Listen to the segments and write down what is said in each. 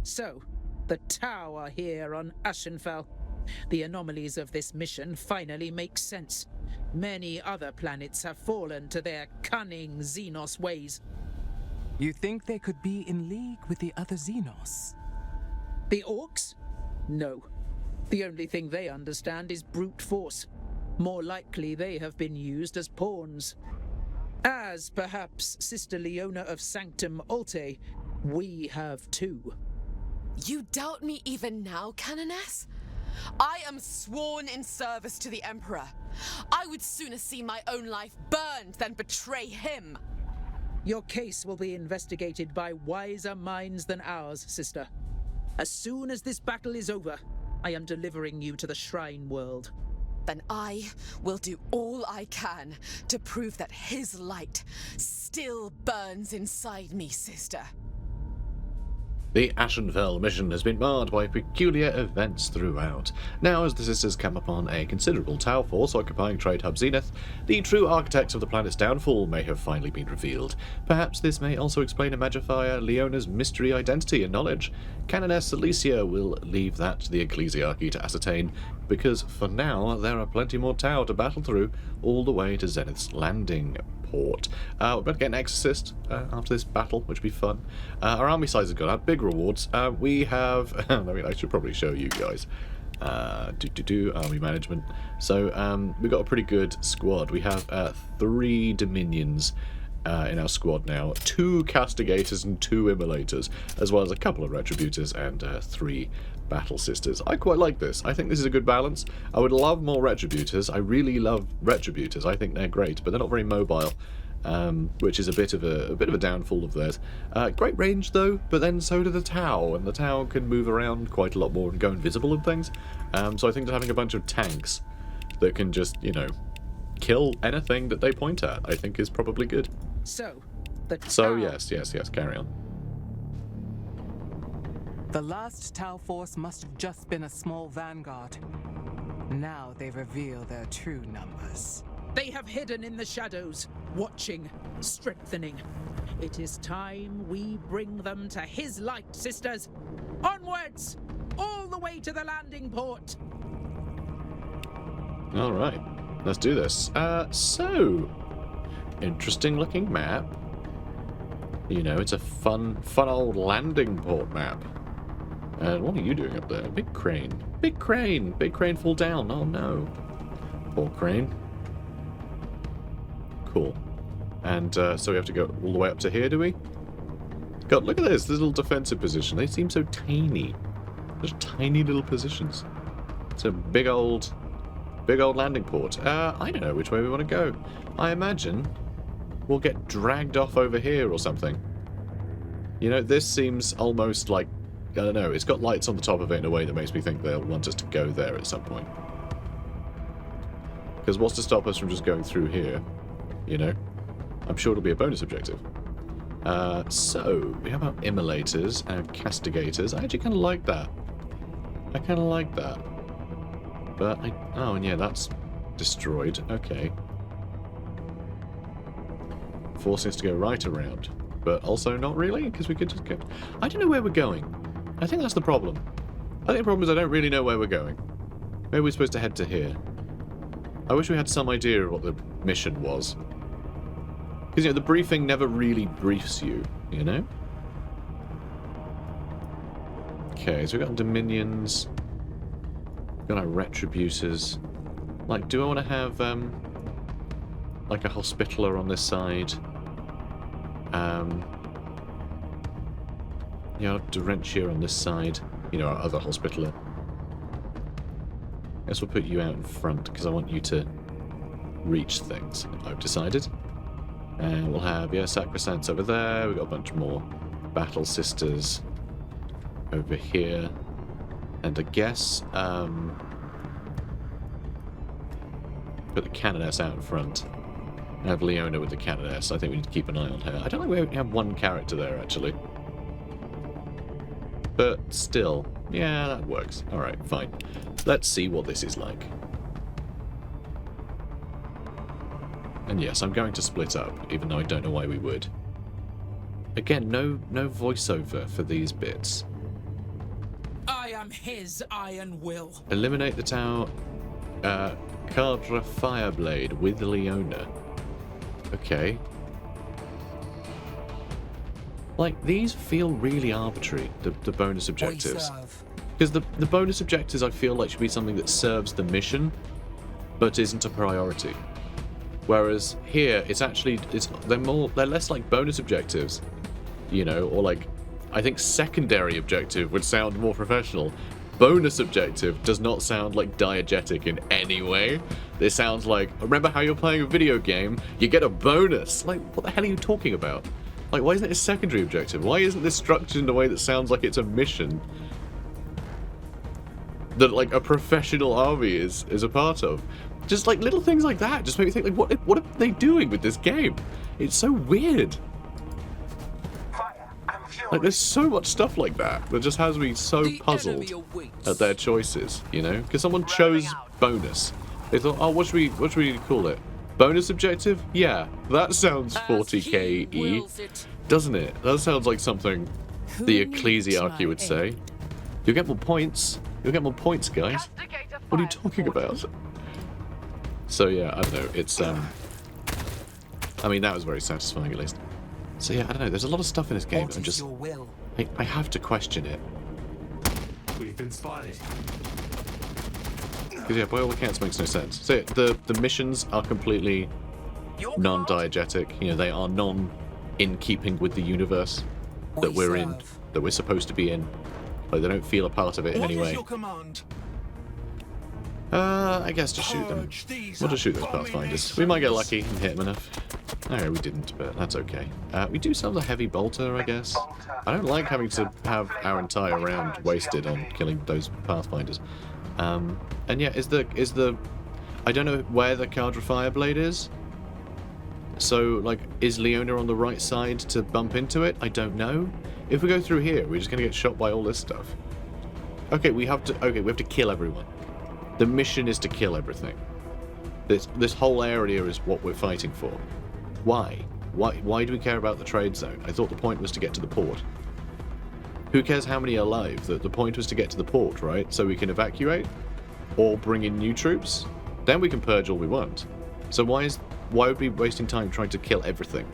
So, the tower here on Ashenfell. The anomalies of this mission finally make sense. Many other planets have fallen to their cunning Xenos ways. You think they could be in league with the other Xenos? The Orcs? No. The only thing they understand is brute force. More likely they have been used as pawns. As, perhaps, Sister Leona of Sanctum Alte, we have too. You doubt me even now, Canoness? I am sworn in service to the Emperor. I would sooner see my own life burned than betray him. Your case will be investigated by wiser minds than ours, sister. As soon as this battle is over, I am delivering you to the Shrine World. Then I will do all I can to prove that his light still burns inside me, sister. The Ashenfell mission has been marred by peculiar events throughout. Now, as the Sisters come upon a considerable Tau force occupying Trade Hub Zenith, the true architects of the planet's downfall may have finally been revealed. Perhaps this may also explain a Magifier Leona's mystery identity and knowledge. Canoness Alicia will leave that to the Ecclesiarchy to ascertain, because for now there are plenty more Tau to battle through, all the way to Zenith's landing port. We're about to get an Exorcist after this battle, which will be fun. Our army size has gone up, big rewards. We have, I should probably show you guys. Army management. So we've got a pretty good squad. We have 3 Dominions in our squad now, 2 Castigators and 2 Immolators, as well as a couple of Retributors and 3 Battle Sisters. I quite like this. I think this is a good balance. I would love more Retributors. I really love Retributors. I think they're great, but they're not very mobile, which is a bit of a downfall of theirs. Great range though, but then so do the Tau, and the Tau can move around quite a lot more and go invisible and things. So I think that having a bunch of tanks that can just, kill anything that they point at, I think is probably good. So, the Tau... So yes, carry on. The last Tau force must have just been a small vanguard. Now they reveal their true numbers. They have hidden in the shadows, watching, strengthening. It is time we bring them to his light, sisters. Onwards! All the way to the landing port! Alright, let's do this. So, interesting looking map. It's a fun old landing port map. And what are you doing up there? Big crane. Big crane fall down. Oh no. Poor crane. Cool. And so we have to go all the way up to here, do we? God, look at this little defensive position. They seem so tiny. Just tiny little positions. It's a big old landing port. I don't know which way we want to go. I imagine we'll get dragged off over here or something. This seems almost like, I don't know, it's got lights on the top of it in a way that makes me think they'll want us to go there at some point. Because what's to stop us from just going through here? I'm sure it'll be a bonus objective. So, we have our Immolators and Castigators. I actually kind of like that. But, oh, and yeah, that's destroyed. Okay. Forcing us to go right around. But also not really, because we could just go... I don't know where we're going. I think that's the problem. I think the problem is I don't really know where we're going. Maybe we're supposed to head to here. I wish we had some idea of what the mission was. Because, the briefing never really briefs you, Okay, so we've got Dominions. We've got our Retributors. Like, do I want to have, like a Hospitaller on this side? Dorentia on this side. Our other Hospitaller. I guess we'll put you out in front, because I want you to reach things, I've decided. And we'll have, Sacrosancts over there. We've got a bunch more Battle Sisters over here. And I guess, put the Canoness out in front. I have Leona with the Canoness. I think we need to keep an eye on her. I don't think we only have one character there, actually. But still, yeah, that works. Alright, fine. Let's see what this is like. And yes, I'm going to split up, even though I don't know why we would. Again, no voiceover for these bits. am his iron will. Eliminate the Tau Cadra Fireblade with Leona. Okay. Like, these feel really arbitrary, the bonus objectives. Because the bonus objectives I feel like should be something that serves the mission, but isn't a priority. Whereas here, it's actually, they're less like bonus objectives, you know, or like, I think secondary objective would sound more professional. Bonus objective does not sound like diegetic in any way. It sounds like, remember how you're playing a video game, you get a bonus. Like, what the hell are you talking about? Like, why isn't it a secondary objective? Why isn't this structured in a way that sounds like it's a mission that, like, a professional army is a part of? Just, like, little things like that just make me think, like, what are they doing with this game? It's so weird. Like, there's so much stuff like that that just has me so puzzled at their choices, you know? Because someone chose bonus. They thought, oh, what should we call it? Bonus objective? Yeah, that sounds 40k-y, doesn't it? That sounds like something the ecclesiarchy would say. You'll get more points. You'll get more points, guys. What are you talking about? So yeah, I don't know. It's I mean, that was very satisfying at least. So yeah, I don't know. There's a lot of stuff in this game. I'm just, I have to question it. We've been spotted. Because yeah, by all accounts, makes no sense. So yeah, the missions are completely non-diegetic. You know, they are in keeping with the universe that we're in, that we're supposed to be in. Like, they don't feel a part of it in any way. I guess just shoot them. We'll just shoot those Pathfinders. We might get lucky and hit them enough. No, we didn't, but that's okay. We do still have the heavy bolter, I guess. I don't like having to have our entire round wasted on killing those Pathfinders. And yeah, is the I don't know where the Cadra Fireblade is. So, like, is Leona on the right side to bump into it? I don't know. If we go through here, we're just gonna get shot by all this stuff. Okay, we have to kill everyone. The mission is to kill everything. This whole area is what we're fighting for. Why? Why do we care about the trade zone? I thought the point was to get to the port. Who cares how many are alive? The point was to get to the port, right? So we can evacuate or bring in new troops. Then we can purge all we want. So why would we be wasting time trying to kill everything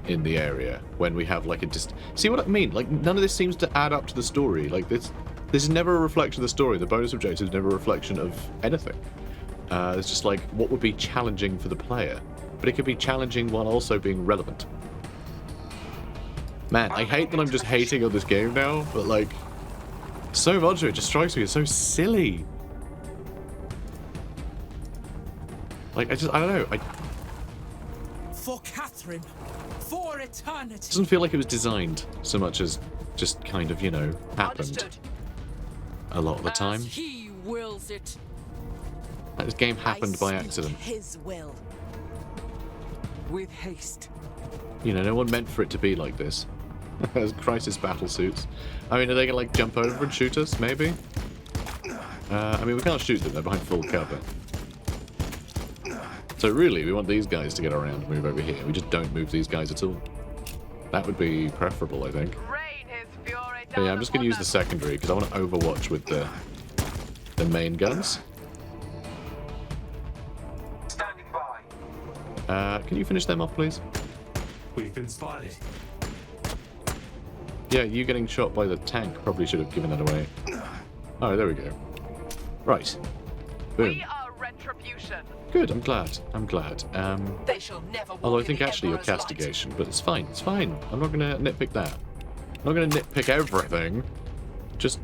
in the area when we have like a see what I mean? Like, none of this seems to add up to the story. Like, this is never a reflection of the story. The bonus objective is never a reflection of anything. It's just like what would be challenging for the player, but it could be challenging while also being relevant. Man, I hate that I'm just hating on this game now, but like, so much of it just strikes me as so silly. Like, I don't know. For Catherine, for eternity. It doesn't feel like it was designed so much as just kind of, you know, happened a lot of the time. He wills it. Like, this game happened by accident. His will. With haste. You know, no one meant for it to be like this. As crisis battle suits. I mean, are they gonna like jump over and shoot us? Maybe. I mean, we can't shoot them. They're behind full cover. So really, we want these guys to get around and move over here. We just don't move these guys at all. That would be preferable, I think. But yeah, I'm just going to use the secondary because I want to overwatch with the main guns. Standing by. Can you finish them off, please? We've been spotted. Yeah, you getting shot by the tank probably should have given that away. Oh, there we go. Right. Boom. We are retribution. Good, I'm glad. I'm glad. They shall never Although I walk in think the actually you're Emperor's light. castigation, but it's fine. It's fine. I'm not going to nitpick that. I'm not going to nitpick everything. Just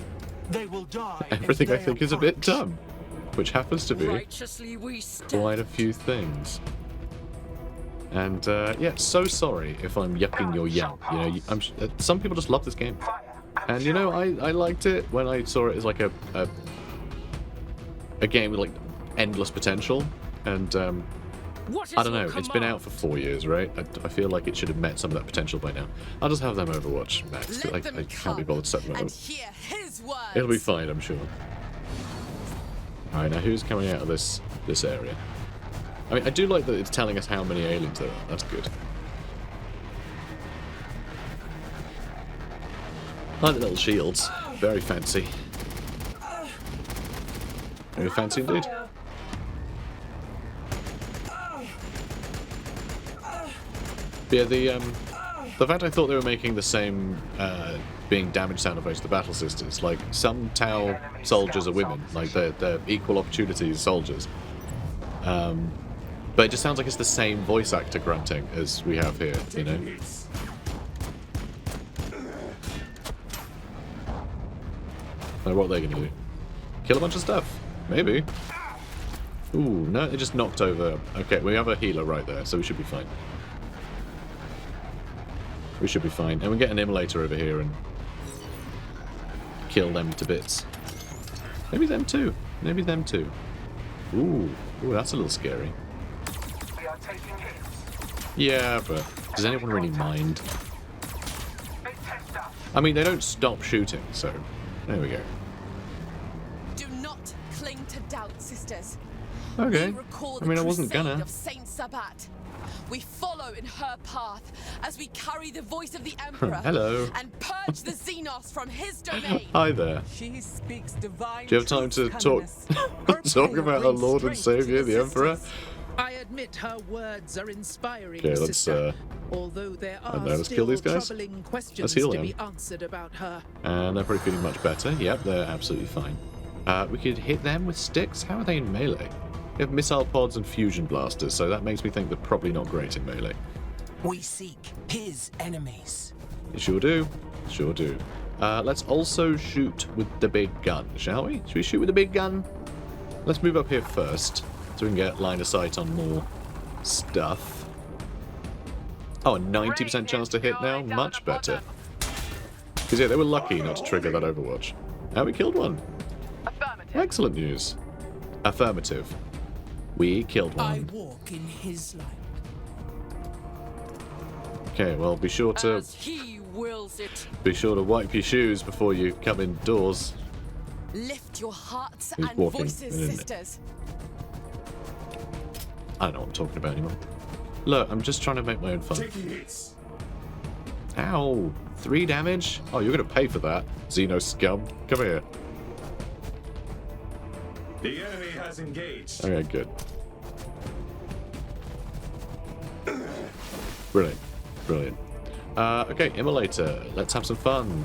They will die. everything I think is a bit dumb, which happens to be Righteously we stand. quite a few things. And yeah, so sorry if I'm yucking your yap. You know, some people just love this game, and you know, I liked it when I saw it as like a game with like endless potential. And I don't know, it's been out for 4 years, right? I feel like it should have met some of that potential by now. I'll just have them Overwatch max. I can't be bothered to set them And up. hear his words. It'll be fine, I'm sure. Alright, now who's coming out of this area? I mean, I do like that it's telling us how many aliens there are. That's good. I like the little shields. Very fancy. Very fancy indeed. Yeah, the fact I thought they were making the same being damage sound effects to the Battle Sisters, like some Tau soldiers are women, like they're equal opportunities soldiers. But it just sounds like it's the same voice actor grunting as we have here, you know? So what are they gonna do? Kill a bunch of stuff? Maybe. Ooh, no, it just knocked over. Okay, we have a healer right there, so we should be fine. We should be fine. And we get an immolator over here and kill them to bits. Maybe them too. Maybe them too. Ooh, that's a little scary. We are taking hits. Yeah, but does anyone really mind? I mean, they don't stop shooting, so there we go. Do not cling to doubt, sisters. Okay. We recall I mean, the I wasn't crusade gonna. of Saint Sabat. We follow in her path as we carry the voice of the Emperor Hello. and purge the Xenos from his domain. Hi there. She speaks divine Do you have time to truths, talk Canoness. talk about our Lord and Savior, the Emperor? I admit her words are inspiring, Okay, let's sister. Although there are let's still kill these guys. troubling Let's questions heal to them. be answered about her. And they're probably feeling much better. Yep, they're absolutely fine. We could hit them with sticks. How are they in melee? They have missile pods and fusion blasters, so that makes me think they're probably not great in melee. We seek his enemies. You sure do. Sure do. Let's also shoot with the big gun, shall we? Should we shoot with the big gun? Let's move up here first, so we can get line of sight on more stuff. Oh, a 90% chance to hit now? Much better. Because, yeah, they were lucky not to trigger that Overwatch. And we killed one. Excellent news. Affirmative. We killed I one. walk in his light. Okay, well, be sure to As he wills it. wipe your shoes before you come indoors. Lift your hearts He's and walking, voices, isn't it? sisters. I don't know what I'm talking about anymore. Look, I'm just trying to make my own fun. Taking hits. Ow! 3 damage? Oh, you're gonna pay for that, Xeno scum. Come here. The enemy has engaged. Okay, good. Brilliant. Brilliant. Okay, Immolator. Let's have some fun.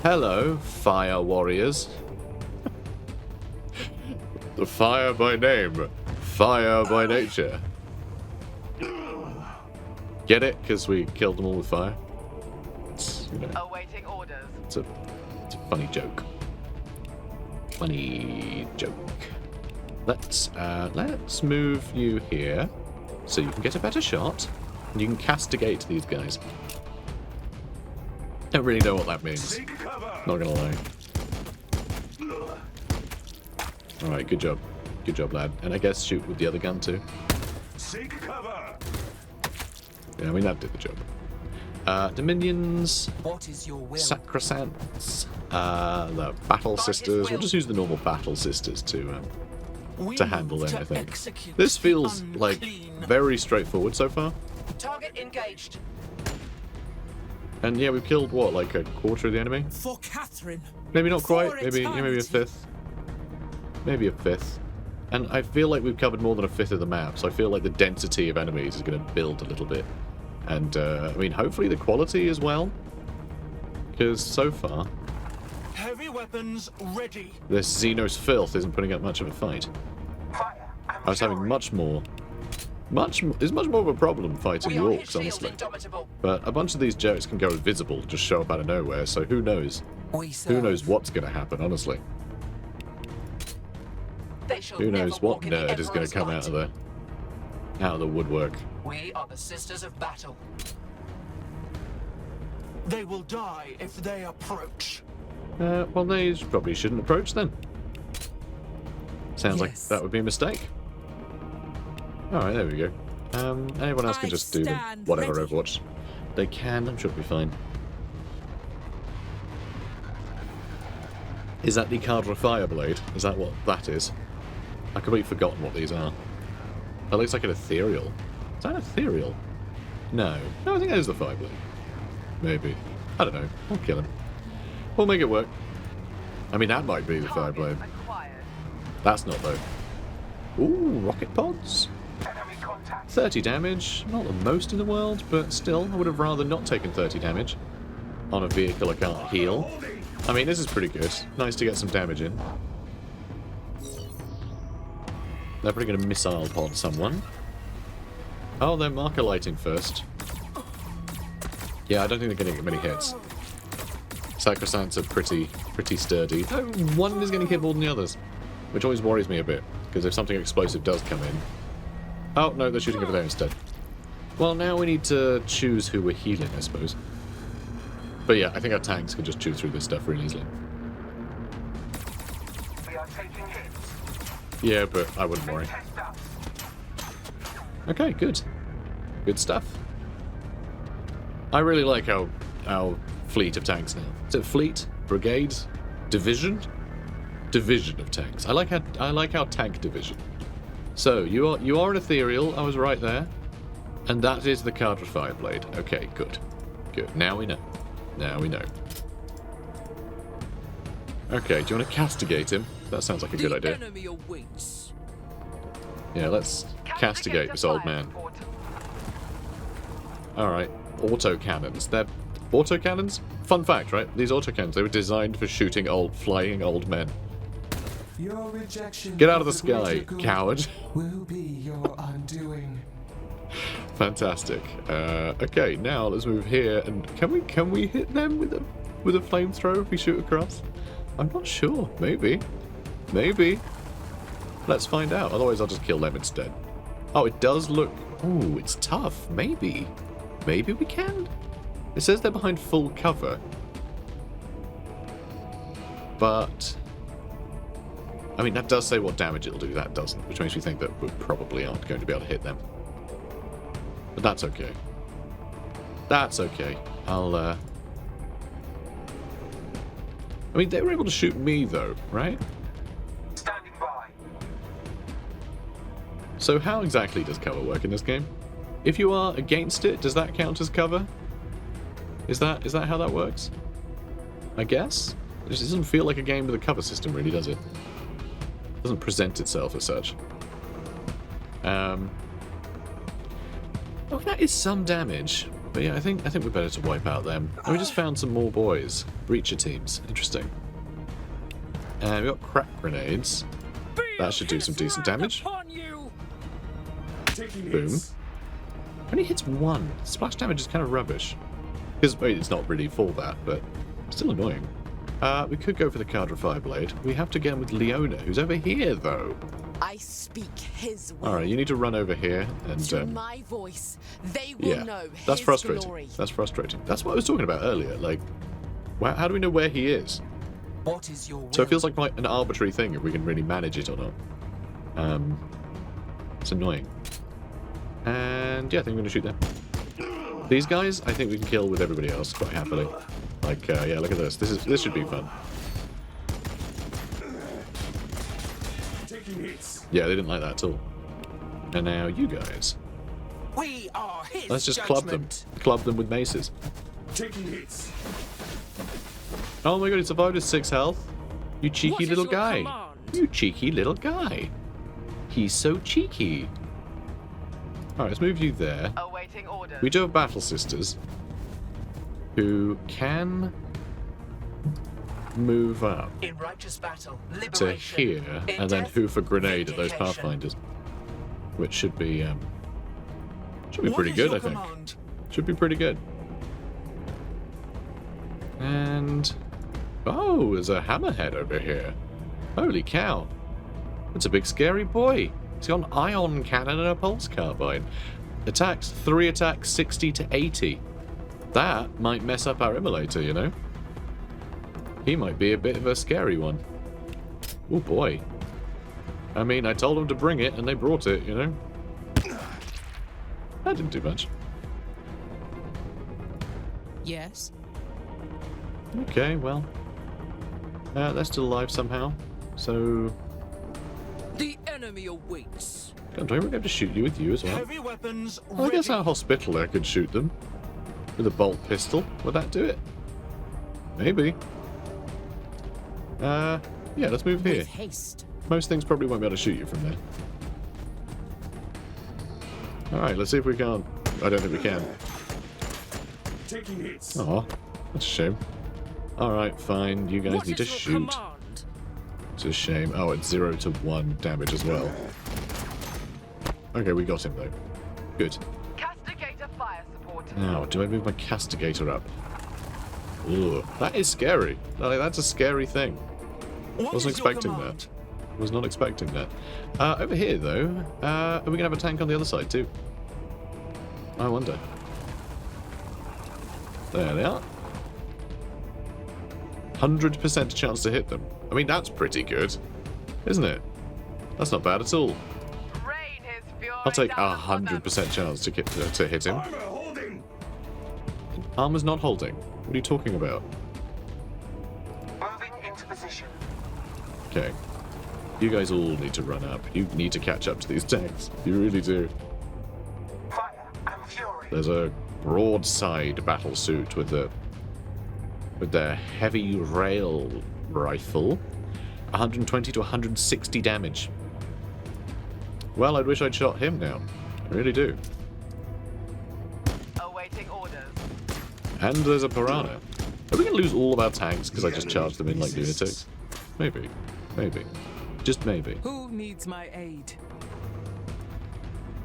Hello, fire warriors. The fire by name, fire by nature. Get it? Because we killed them all with fire. It's, you know, Awaiting orders. it's a funny joke. Funny joke. Let's move you here so you can get a better shot and you can castigate these guys. Don't really know what that means. Seek cover. Not gonna lie. Alright, good job. Good job, lad. And I guess shoot with the other gun too. Seek cover. Yeah, I mean that did the job. Dominions, What is your will? Sacrosancts, the Battle Sisters. We'll just use the normal Battle Sisters to handle them, I think. execute This feels like unclean. very straightforward so far. Target engaged. And yeah, we've killed what, like a quarter of the enemy? For Catherine. Maybe not For quite. Maybe a eternity. fifth. Maybe a fifth. And I feel like we've covered more than a fifth of the map, so I feel like the density of enemies is going to build a little bit. And I mean, hopefully the quality as well. Because so far, Heavy weapons ready. this Xenos filth isn't putting up much of a fight. I was having much more of a problem fighting the orcs, honestly. But a bunch of these jerks can go invisible, just show up out of nowhere, so who knows? Who knows what's going to happen, honestly? Who knows what nerd is going to come out of the woodwork? We are the Sisters of Battle. They will die if they approach. Well, they probably shouldn't approach then. Sounds like Yes. that would be a mistake. Alright, there we go. Anyone else can I just do them. stand Whatever ready. Overwatch. They can, I'm sure it'll be fine. Is that the Cadra Fireblade? Is that what that is? I've completely forgotten what these are. That looks like an ethereal. Is that ethereal? No. No, I think that is the Fireblade. Maybe. I don't know. We'll kill him. We'll make it work. I mean, that might be the Fireblade. That's not though. Ooh, rocket pods. Enemy contact. 30 damage. Not the most in the world, but still, I would have rather not taken 30 damage on a vehicle I can't heal. I mean, this is pretty good. Nice to get some damage in. They're probably going to missile pod someone. Oh, they're marker lighting first. Yeah, I don't think they're going to get many hits. Sacrosancts are pretty sturdy. One is going to hit more than the others, which always worries me a bit, because if something explosive does come in... Oh, no, they're shooting over there instead. Well, now we need to choose who we're healing, I suppose. But yeah, I think our tanks can just chew through this stuff really easily. We are taking hits. Yeah, but I wouldn't worry. Test us. Okay, good. Good stuff. I really like our fleet of tanks now. Is it fleet? Brigade? Division? Division of tanks. I like our tank division. So, you are an ethereal, I was right there. And that is the Cadre Fireblade. Okay, good. Good. Now we know. Now we know. Okay, do you want to castigate him? That sounds like a good idea. Enemy awaits. Yeah, let's castigate this old man. Alright, autocannons. They're autocannons? Fun fact, right? These autocannons, they were designed for shooting flying old men. Your rejection Get out of the greater sky, good coward. Will be your undoing. Fantastic. Okay, now let's move here, and can we hit them with a flamethrower if we shoot across? I'm not sure. Maybe. Maybe. Let's find out. Otherwise, I'll just kill them instead. Oh, it does look... Ooh, it's tough. Maybe. Maybe we can? It says they're behind full cover. But... I mean, that does say what damage it'll do. That doesn't. Which makes me think that we probably aren't going to be able to hit them. But that's okay. That's okay. I mean, they were able to shoot me, though, right? Standing by. So how exactly does cover work in this game? If you are against it, does that count as cover? Is that how that works? I guess? It just doesn't feel like a game with a cover system, really, does it? It doesn't present itself as such. Oh, that is some damage. But yeah, I think we're better to wipe out them. And we just found some more boys. Breacher teams. Interesting. And we got crack grenades. That should do some decent damage. Taking Boom. hits. Only hits one. Splash damage is kind of rubbish. Because it's not really for that, but still annoying. We could go for the Cadre Fireblade. We have to get him with Leona, who's over here, though. I speak his will. Alright, you need to run over here and... Through my voice, they will know that's his frustrating. glory. That's frustrating. That's what I was talking about earlier. Like, how do we know where he is? What is your will? So it feels like an arbitrary thing if we can really manage it or not. It's annoying. And yeah, I think I'm going to shoot them. These guys, I think we can kill with everybody else quite happily. Like, yeah, look at this. This should be fun. Taking hits. Yeah, they didn't like that at all. And now you guys. We are his Let's just club them. judgment. Club them with maces. Taking hits. Oh my god, he survived with 6 health. You cheeky What is little your guy. command? You cheeky little guy. He's so cheeky. Alright, let's move you there. Awaiting orders. We do have Battle Sisters who can move up In righteous battle, to liberation. here In and then death, hoof a grenade at those vindication. Pathfinders. Which should be What pretty is good, your I think. command? Should be pretty good. And... oh, there's a hammerhead over here. Holy cow. That's a big scary boy. He's got an ion cannon and a pulse carbine. Attacks, 3 attacks, 60 to 80. That might mess up our immolator, you know? He might be a bit of a scary one. Oh boy. I mean, I told them to bring it, and they brought it, you know? That didn't do much. Yes? Okay, well. They're still alive somehow. So... The enemy awaits. God, do I really have to shoot you with you as well? Heavy weapons Well, I guess ready. our hospitaler could shoot them. With a bolt pistol. Would that do it? Maybe. Yeah, let's move here. With haste. Most things probably won't be able to shoot you from there. Alright, let's see if we can't... I don't think we can. Taking hits. Oh, that's a shame. Alright, fine. You guys What need to is your shoot. command? It's a shame. Oh, it's 0 to 1 damage as well. Okay, we got him though. Good. Castigator fire support. Now, do I move my castigator up? Ugh, that is scary. Like, that's a scary thing. What Wasn't is your expecting command? that. Was not expecting that. Over here though, are we gonna have a tank on the other side too? I wonder. There they are. 100% chance to hit them. I mean, that's pretty good, isn't it? That's not bad at all. Rain his fury I'll take down upon them. 100% chance to hit him. Armor holding. Armor's not holding. What are you talking about? Moving into position. Okay. You guys all need to run up. You need to catch up to these tanks. You really do. Fire and fury. There's a broadside battle suit with their heavy rail rifle. 120 to 160 damage. Well, I'd wish I'd shot him now. I really do. Awaiting orders. And there's a piranha. Are we going to lose all of our tanks because I just charged them in like lunatics? Maybe. Maybe. Just maybe. Who needs my aid?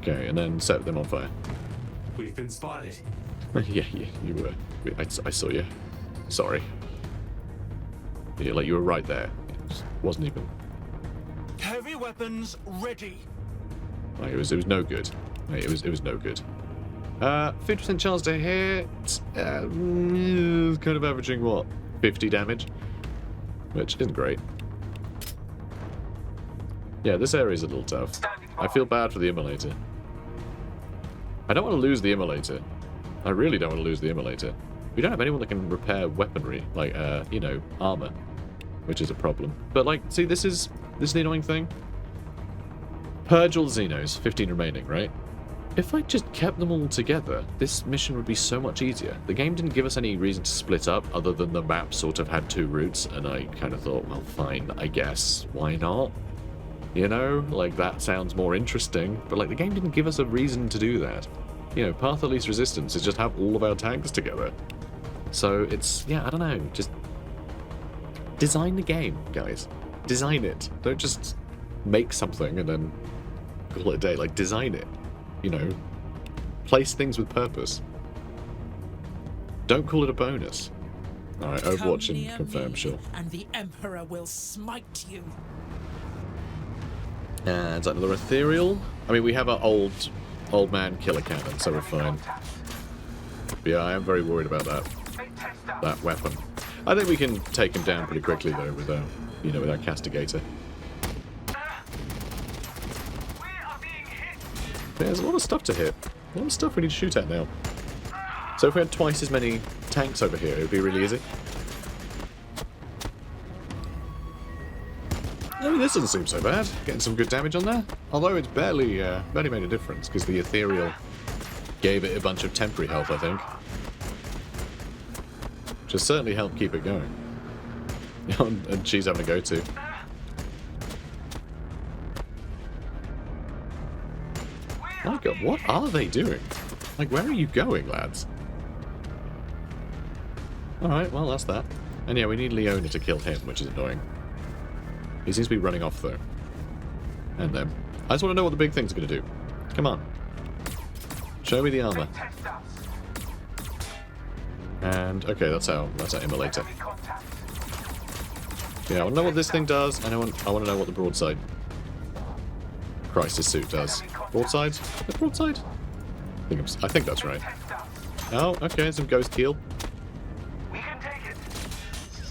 Okay, and then set them on fire. We've been spotted. Yeah, you were. I saw you. Sorry. Yeah, like you were right there. It wasn't even. Heavy weapons ready. Like, it was no good. Like, it was no good. 50% chance to hit. Kind of averaging what? 50 damage, which isn't great. Yeah, this area's a little tough. I feel bad for the immolator. I don't want to lose the immolator. I really don't want to lose the immolator. We don't have anyone that can repair weaponry, like, you know, armor, which is a problem. But, like, see, this is the annoying thing. Purge all the Xenos, 15 remaining, right? If I just kept them all together, this mission would be so much easier. The game didn't give us any reason to split up, other than the map sort of had 2 routes, and I kind of thought, well, fine, I guess, why not? You know, like, that sounds more interesting, but, like, the game didn't give us a reason to do that. You know, path of least resistance is just have all of our tanks together. So it's, yeah, I don't know, just design the game, guys. Design it. Don't just make something and then call it a day. Like, design it. You know, place things with purpose. Don't call it a bonus. Alright, Overwatch and confirm, sure. And the Emperor will smite you. And is that another ethereal? I mean, we have our old man killer cannon, so we're fine. But yeah, I am very worried about that weapon. I think we can take him down pretty quickly though, with our, you know, with our castigator. Yeah, there's a lot of stuff to hit. A lot of stuff we need to shoot at now. So if we had twice as many tanks over here, it would be really easy. I mean, this doesn't seem so bad. Getting some good damage on there. Although it's barely made a difference, because the ethereal gave it a bunch of temporary health, I think. Which has certainly helped keep it going. And she's having a go-to. My god, what are they doing? Like, where are you going, lads? Alright, well, that's that. And yeah, we need Leona to kill him, which is annoying. He seems to be running off, though. And them. I just want to know what the big things are going to do. Come on. Show me the armor. And, okay, that's our immolator. Yeah, I want to know what this thing does, and I want to know what the broadside crisis suit does. Broadside? The broadside? I think that's right. Oh, okay, some ghost keel.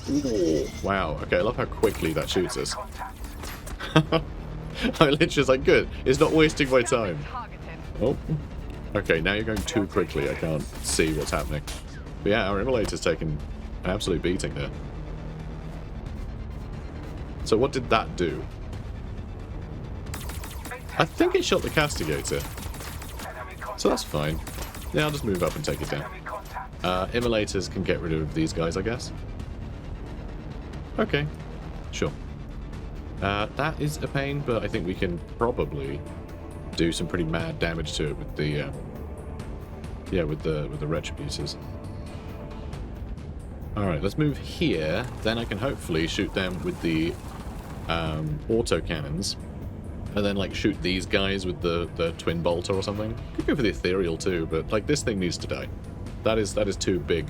Ooh, wow, okay, I love how quickly that shoots us. I'm literally just like, good, it's not wasting my time. Oh, okay, now you're going too quickly, I can't see what's happening. But yeah, our immolator's taken an absolute beating there. So what did that do? I think it shot the castigator. So that's fine. Yeah, I'll just move up and take it down. Immolators can get rid of these guys, I guess. Okay, sure. That is a pain, but I think we can probably do some pretty mad damage to it with the with the retributors. All right, let's move here. Then I can hopefully shoot them with the auto cannons, and then like shoot these guys with the twin bolter or something. Could go for the ethereal too, but like this thing needs to die. That is too big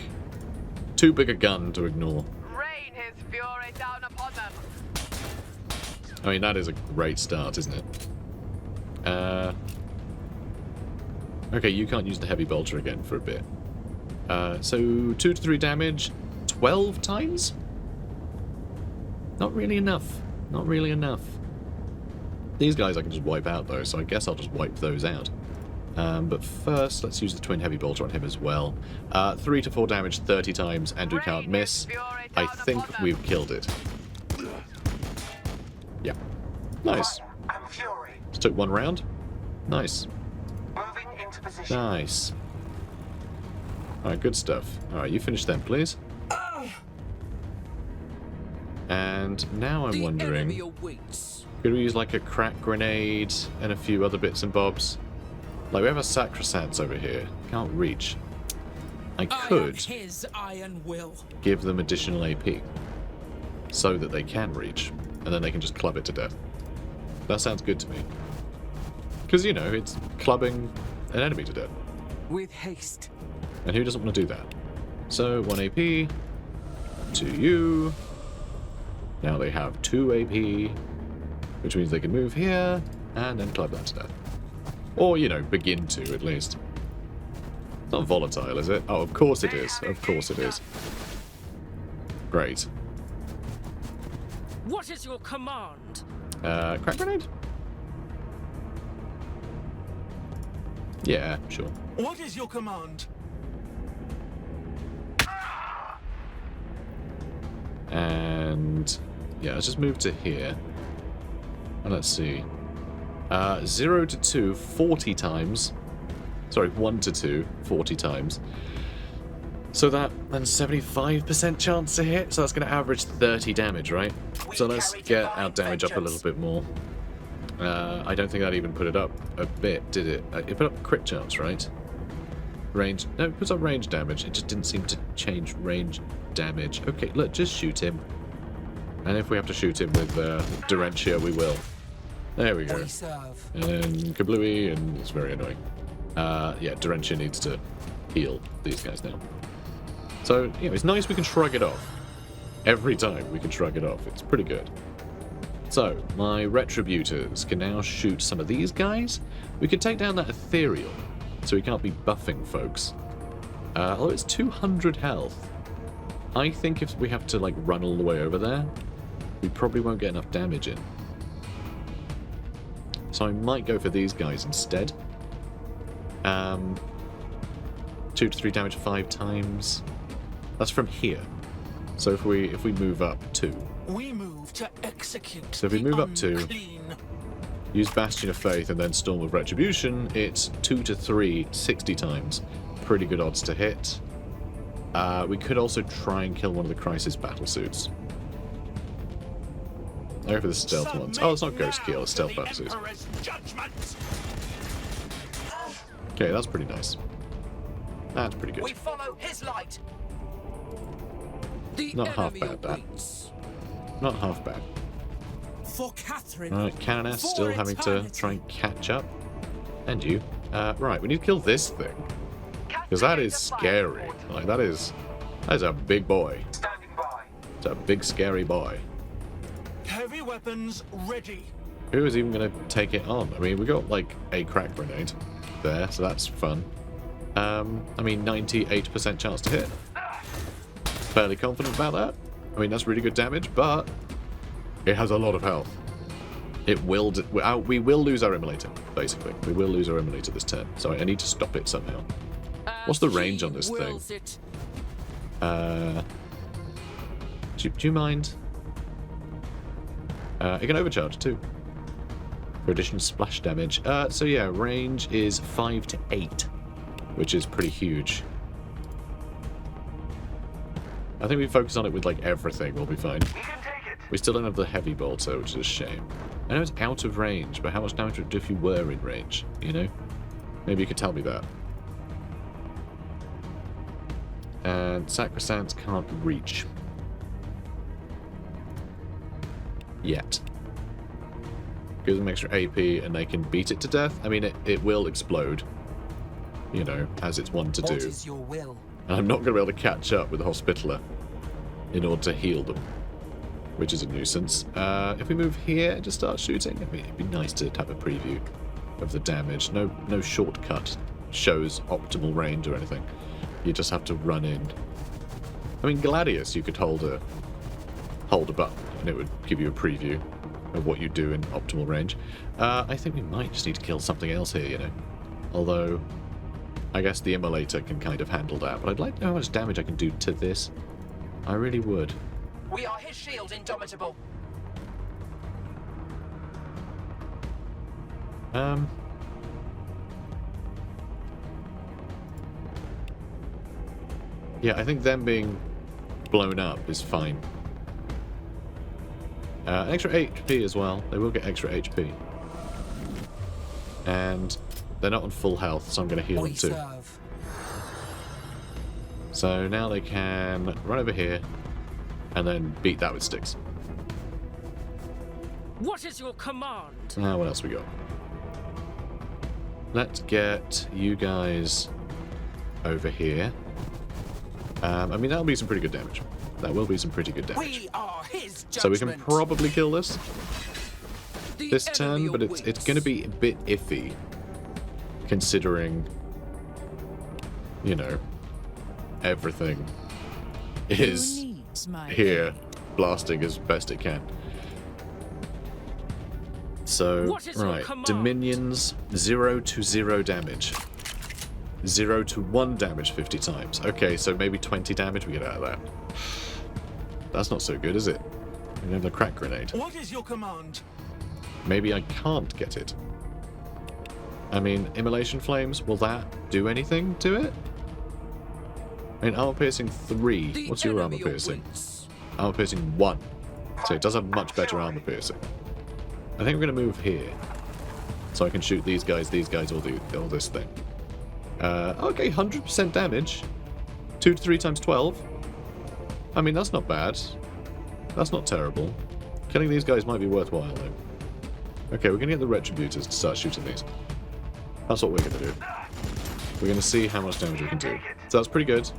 a gun to ignore. Rain his fury down upon them. I mean, that is a great start, isn't it? Okay, you can't use the heavy bolter again for a bit. So 2 to 3 damage, 12 times? Not really enough. Not really enough. These guys I can just wipe out though, so I guess I'll just wipe those out. But first, let's use the twin heavy bolter on him as well. 3 to 4 damage 30 times, and we can't miss. I think we've killed it. Yeah. Nice. And fury. Just took 1 round. Nice. Moving into position. Nice. Alright, good stuff. Alright, you finish them, please. And now I'm wondering, could we use like a crack grenade and a few other bits and bobs? Like we have a Sacrosanct over here. Can't reach. I could his iron will. give them additional AP so that they can reach, and then they can just club it to death. That sounds good to me. Because, you know, it's clubbing an enemy to death. With haste. And who doesn't want to do that? So, 1 AP to you. Now they have 2 AP, which means they can move here and then club that to death. Or, you know, begin to, at least. It's not volatile, is it? Oh, of course it is. Of course it is. Great. What is your command? Crack grenade? Yeah, sure. What is your command? And yeah, let's just move to here. And let's see. 0 to 2, 40 times. Sorry, 1 to 2, 40 times. So that then 75% chance to hit. So that's going to average 30 damage, right? So let's get our damage up a little bit more. I don't think that even put it up a bit, did it? It put up crit chance, right? Range. No, it puts up range damage. It just didn't seem to change range damage. Okay, look, just shoot him. And if we have to shoot him with Durentia, we will. There we go. And then kablooey, and it's very annoying. Yeah, Durentia needs to heal these guys now. So, you know, it's nice we can shrug it off. Every time we can shrug it off. It's pretty good. So, my Retributors can now shoot some of these guys. We can take down that Ethereal, so we can't be buffing folks. Although it's 200 health. I think if we have to, like, run all the way over there, we probably won't get enough damage in. So I might go for these guys instead. 2 to 3 damage 5 times. That's from here. So if we move up 2. We move to execute. So if we move up 2, unclean. use Bastion of Faith and then Storm of Retribution, it's 2 to 3, 60 times. Pretty good odds to hit. We could also try and kill one of the Crisis battlesuits. I'll go for the stealth ones. Oh, it's not Ghost Kill, it's stealth battlesuits. Okay, that's pretty nice. That's pretty good. We follow his light. Not half bad, that. Not half bad. For Catherine. Right, Canoness For still having to eternity. try and catch up. And you. Right, we need to kill this thing. Because that is scary. Like, that is a big boy. Standing by. It's a big, scary boy. Heavy weapons ready. Who is even going to take it on? I mean, we got, like, a crack grenade there, so that's fun. I mean, 98% chance to hit. Fairly confident about that. I mean, that's really good damage, but it has a lot of health. It will... we will lose our Immolator, basically. We will lose our Immolator this turn, so I need to stop it somehow. What's the range on this thing? Do you mind? It can overcharge too. For additional splash damage. So yeah, range is 5 to 8, which is pretty huge. I think we focus on it with like everything, we'll be fine. We can take it. We still don't have the heavy bolter, which is a shame. I know it's out of range, but how much damage would it do if you were in range, you know? Maybe you could tell me that. And Sacrosanct can't reach. Yet. Gives them extra AP and they can beat it to death. I mean, it will explode, you know, as it's one to do. What is your will? And I'm not going to be able to catch up with the Hospitaller in order to heal them, which is a nuisance. If we move here and just start shooting, I mean, it'd be nice to have a preview of the damage. No shortcut shows optimal range or anything. You just have to run in. I mean, Gladius, you could hold a button and it would give you a preview of what you do in optimal range. I think we might just need to kill something else here, you know. Although, I guess the Immolator can kind of handle that. But I'd like to know how much damage I can do to this. I really would. We are his shield, Indomitable. Yeah, I think them being blown up is fine. Extra HP as well. They will get extra HP. And they're not on full health, so I'm going to heal them too. So now they can run over here and then beat that with sticks. What is your command? What else we got? Let's get you guys over here. I mean, that'll be some pretty good damage. That will be some pretty good damage. We are his judgment. So we can probably kill this turn, but it's going to be a bit iffy, considering, you know, everything is here blasting as best it can. So, right, Dominions, 0 to 0 damage. 0 to 1 damage 50 times. Okay, so maybe 20 damage we get out of that. That's not so good, is it? We have the crack grenade. What is your command? Maybe I can't get it. I mean, Immolation Flames, will that do anything to it? I mean, armor piercing 3. What's your armor piercing? Armor piercing 1. So it does have much better armor piercing. I think we're going to move here. So I can shoot these guys, all this thing. Okay, 100% damage. 2 to 3 times 12. I mean, that's not bad. That's not terrible. Killing these guys might be worthwhile, though. Okay, we're going to get the Retributors to start shooting these. That's what we're going to do. We're going to see how much damage we can do. So that's pretty good.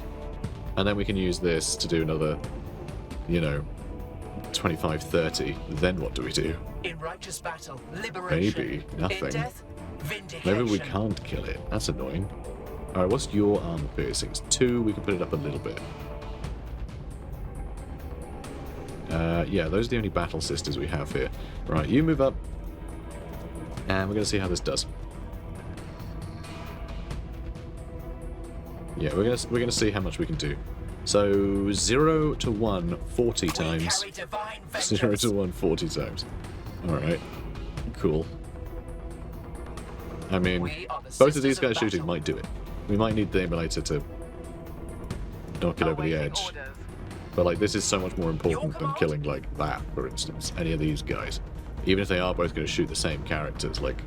And then we can use this to do another, you know, 25, 30. Then what do we do? In righteous battle, liberation. Maybe nothing. In death, vindication. Maybe we can't kill it. That's annoying. Alright, what's your armor piercings? 2, we can put it up a little bit. Yeah, those are the only battle sisters we have here. Right, you move up. And we're going to see how this does. Yeah, we're gonna see how much we can do. So 0 to 1 40 times. 0 to 1 40 times. Alright. Cool. I mean, both of these guys shooting might do it. We might need the Immolator to knock it over the edge. But like, this is so much more important than killing like that, for instance. Any of these guys. Even if they are both going to shoot the same characters, like...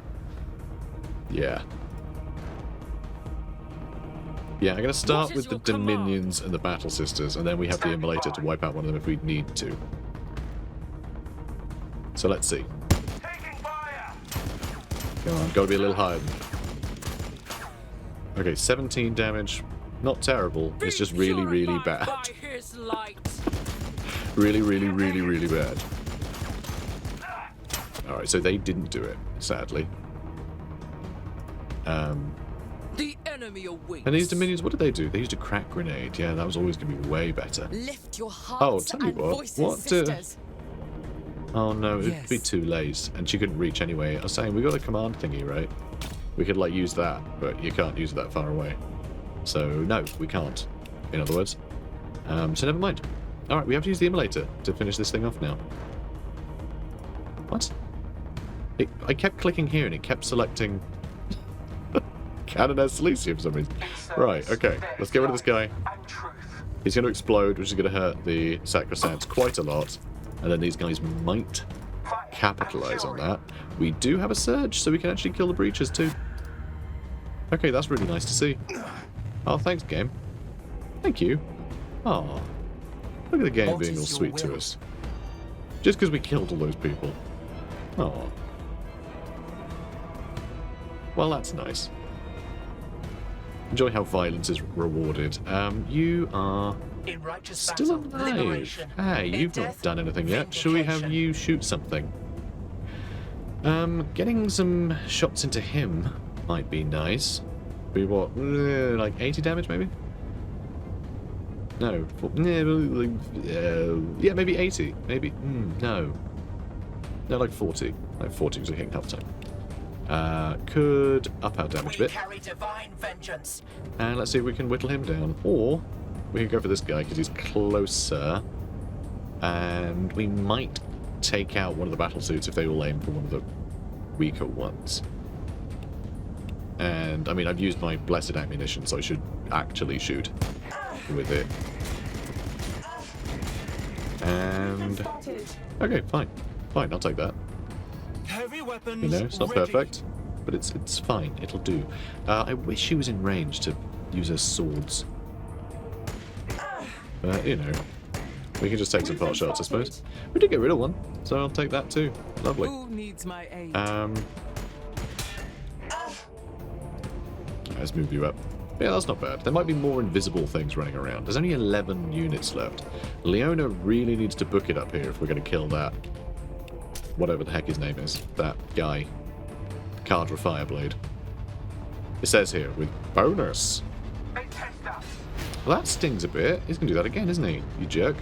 Yeah. Yeah, I'm going to start with the Dominions and the Battle Sisters, and then we have the Immolator to wipe out one of them if we need to. So let's see. Come on, gotta be a little higher than that. Okay, 17 damage. Not terrible. It's just really, really bad. Really, really, really, really bad. Alright, so they didn't do it, sadly. The enemy awaits. And these Dominions, what did they do? They used a crack grenade. Yeah, that was always going to be way better. Lift your hearts Oh, tell you and what. voices, sisters. Oh no, it'd be too late, and she couldn't reach anyway. I was saying, we got a command thingy, right? We could, like, use that, but you can't use it that far away. So, no, we can't, in other words. So never mind. Alright, we have to use the Immolator to finish this thing off now. What? I kept clicking here, and it kept selecting Canoness Cilicia for some reason. Right, okay, let's get rid of this guy. He's going to explode, which is going to hurt the Sacrosanct quite a lot. And then these guys might capitalize on that. We do have a surge, so we can actually kill the breaches too. Okay, that's really nice to see. Oh, thanks, game. Thank you. Oh, look at the game being all sweet to us. Just because we killed all those people. Oh. Well, that's nice. Enjoy how violence is rewarded. You are In righteous still battle, alive. liberation. Hey, In you've not death, done anything yet. Shall we have vindication. you shoot something? Getting some shots into him might be nice. Be what, like 80 damage maybe? No, yeah, maybe 80. Maybe, no, like 40. Like 40 was a hitting half time. Could up our damage a We bit. carry divine vengeance. And let's see if we can whittle him down. Or we can go for this guy because he's closer. And we might take out one of the battle suits if they all aim for one of the weaker ones. And, I mean, I've used my blessed ammunition, so I should actually shoot with it. And... okay, fine. Fine, I'll take that. Heavy weapons. You know, it's not ready. perfect, but it's fine. It'll do. I wish he was in range to use his swords. But, you know, we can just take some pot shots, I suppose. We did get rid of one, so I'll take that too. Lovely. Who needs my aid? Let's move you up. Yeah, that's not bad. There might be more invisible things running around. There's only 11 units left. Leona really needs to book it up here if we're going to kill that... whatever the heck his name is. That guy. Cadra Fireblade. It says here, with bonus. They test us. Well, that stings a bit. He's going to do that again, isn't he? You jerk.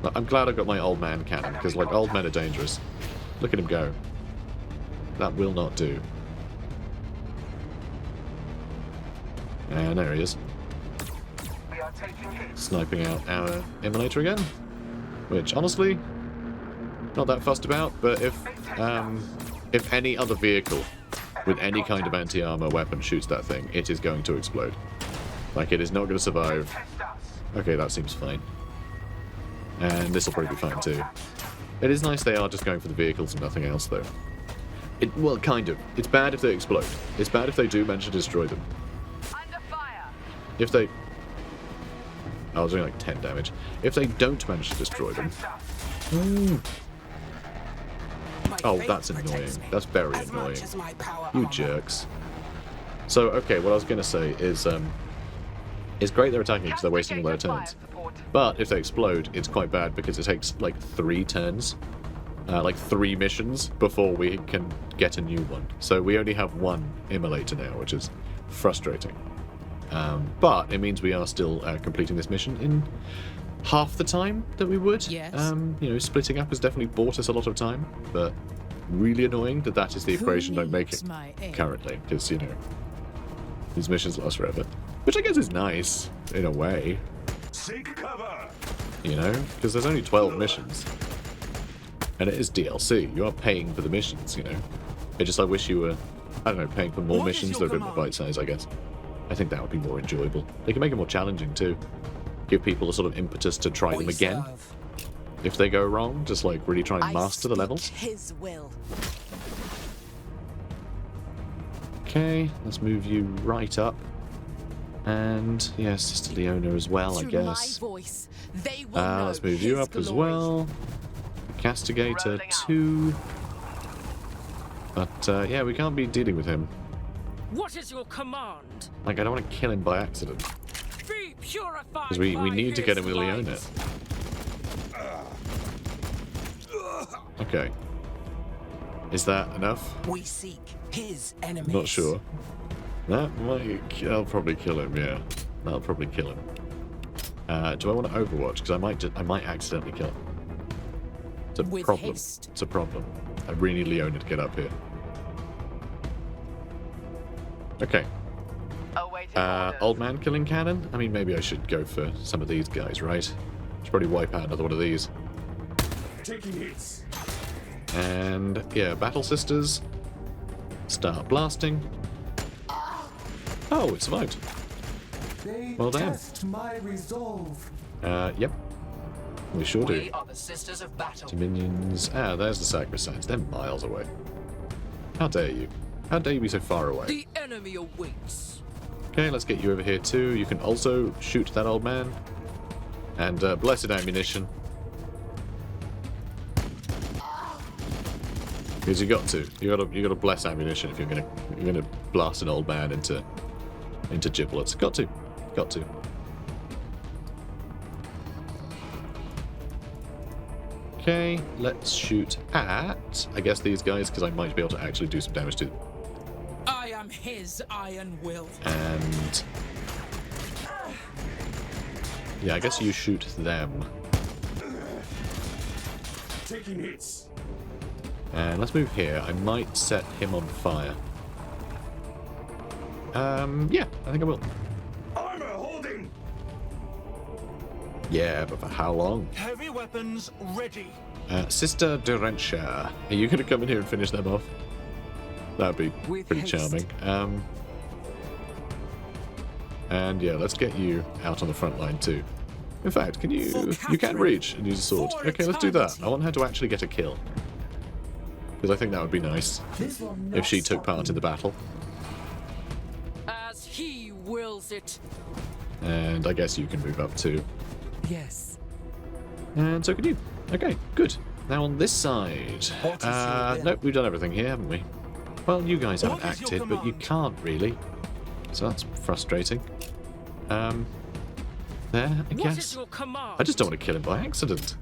But I'm glad I got my old man cannon, because, like, old men are dangerous. Look at him go. That will not do. And there he is. We are taking hits. Sniping out our Immolator again. Which, honestly, not that fussed about, but if any other vehicle with any kind of anti-armor weapon shoots that thing, it is going to explode. Like, it is not going to survive. Test us. Okay, that seems fine. And this will probably be fine too. It is nice they are just going for the vehicles and nothing else, though. Well, kind of. It's bad if they explode. It's bad if they do manage to destroy them. Under fire. If they... I was doing like 10 damage. If they don't manage to destroy them... Oh, that's annoying. That's very annoying. You jerks. So, okay, what I was going to say is... it's great they're attacking because they're wasting all their turns. But if they explode, it's quite bad because it takes like 3 turns. Like 3 missions before we can get a new one. So we only have 1 Immolator now, which is frustrating. But it means we are still completing this mission in half the time that we would. Yes. You know, splitting up has definitely bought us a lot of time, but really annoying that that is the equation I'm making currently, because, you know, these missions last forever. Which I guess is nice, in a way. Seek cover. You know, because there's only 12 missions. And it is DLC. You are paying for the missions, you know. I wish you were, I don't know, paying for more What is missions. your They're a bit more command? bite-sized, I guess. I think that would be more enjoyable. They can make it more challenging, too. Give people a sort of impetus to try them again. If they go wrong, just, like, really try and master the levels. His will. Okay, let's move you right up. And, yeah, Sister Leona as well, I Through guess. my voice, they will know Let's move you his up as glory. well. Castigator 2. But, yeah, we can't be dealing with him. What is your command? Like, I don't want to kill him by accident. Be purified. Because we by need to get him his with Leona. light. Okay. Is that enough? We seek his enemies. Not sure. That might... I'll probably kill him, yeah. That'll probably kill him. Do I want to Overwatch? Because I might accidentally kill him. It's a With problem. haste. It's a problem. I really need Leona to get up here. Okay. Old man killing cannon? I mean, maybe I should go for some of these guys, right? Should probably wipe out another one of these. Taking hits. And, yeah, Battle Sisters. Start blasting. Oh, it survived. They Well done. test my resolve. Yep. We sure do. We are the Sisters of Battle. Dominions. Ah, there's the Sacrosancts. They're miles away. How dare you? How dare you be so far away? The enemy awaits. Okay, let's get you over here too. You can also shoot that old man. And blessed ammunition. Because you got to. You gotta bless ammunition if you're gonna blast an old man into giblets. Got to. Got to. Okay, let's shoot at, I guess, these guys, because I might be able to actually do some damage to them. I am his iron will. And yeah, I guess you shoot them. Taking hits. And let's move here. I might set him on fire. Yeah, I think I will. Armor holding. Yeah, but for how long? Heavy weapons ready. Sister Dorentia, are you going to come in here and finish them off? That'd be With pretty haste. charming. And yeah, let's get you out on the front line too. In fact, can you... You can reach and use a sword. Okay, let's do that. I want her to actually get a kill. Because I think that would be nice if she took part in the battle. As he wills it. And I guess you can move up too. Yes. And so can you. Okay, good. Now on this side. What is your will? Nope, we've done everything here, haven't we? Well, you guys haven't What is your acted, but you command? can't really. So that's frustrating. There, I What is guess. your command? I just don't want to kill him by accident.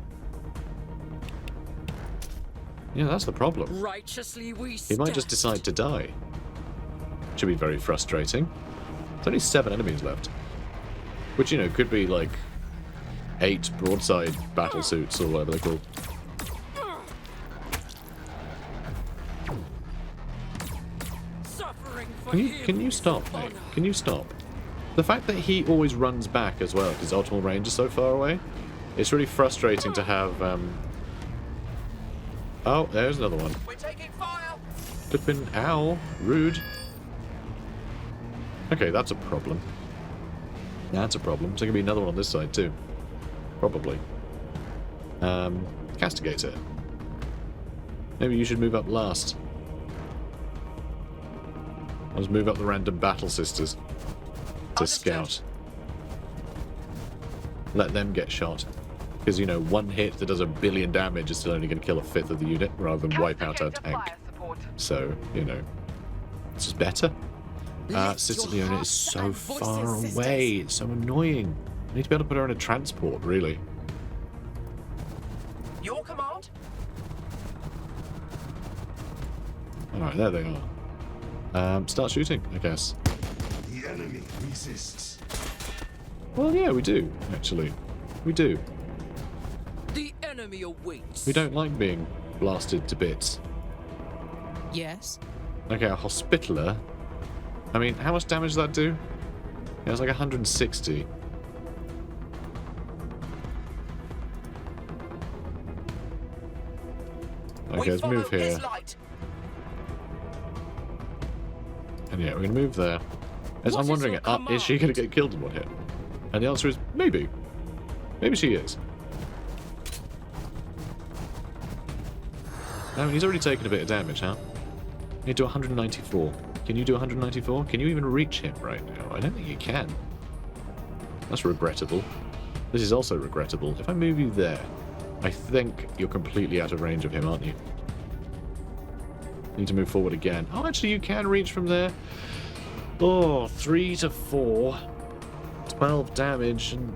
Yeah, that's the problem. Righteously we He stand. might just decide to die. Should be very frustrating. There's only 7 enemies left. Which, you know, could be like 8 broadside battle suits or whatever they're called. Suffering for Can you, him can you is stop, honor. mate? Can you stop? The fact that he always runs back as well, because optimal range is so far away, it's really frustrating to have, Oh, there's another one. We're taking fire. Flippin' ow. Rude. Okay, that's a problem. That's a problem. So there can be another one on this side too. Probably. Castigator. Maybe you should move up last. I'll just move up the random battle sisters to scout. Let them get shot. Because, you know, one hit that does 1 billion damage is still only going to kill 1/5 of the unit rather than wipe out our tank. So, you know, this is better. Lift Sister your Leona is hearts so and voices, far sisters. away. It's so annoying. I need to be able to put her in a transport, really. Your command? Alright, there they are. Start shooting, I guess. The enemy resists. Well, yeah, we do, actually. We do. The enemy awaits. We don't like being blasted to bits. Yes. Okay, a Hospitaller. I mean, how much damage does that do? Yeah, it's like 160. Okay, let's move here. His light. And yeah, we're going to move there. As What I'm is wondering, your is she going to get killed in one hit? And the answer is maybe. Maybe she is. No, he's already taken a bit of damage, huh? You need to do 194. Can you do 194? Can you even reach him right now? I don't think you can. That's regrettable. This is also regrettable. If I move you there, I think you're completely out of range of him, aren't you? Need to move forward again. Oh, actually, you can reach from there. Oh, 3 to 4. 12 damage and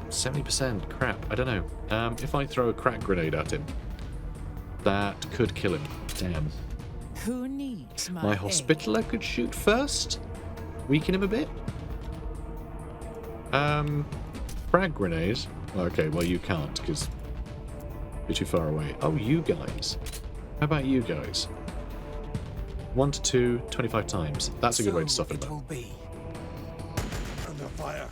70%. Crap, I don't know. If I throw a crack grenade at him, that could kill him. Damn. Who needs my My aid? Hospitaller could shoot first. Weaken him a bit. Frag grenade. Okay, well you can't because you're too far away. Oh, you guys. How about you guys? 1 to 2, 25 times. That's a good way to soften it him will up. be. Under fire.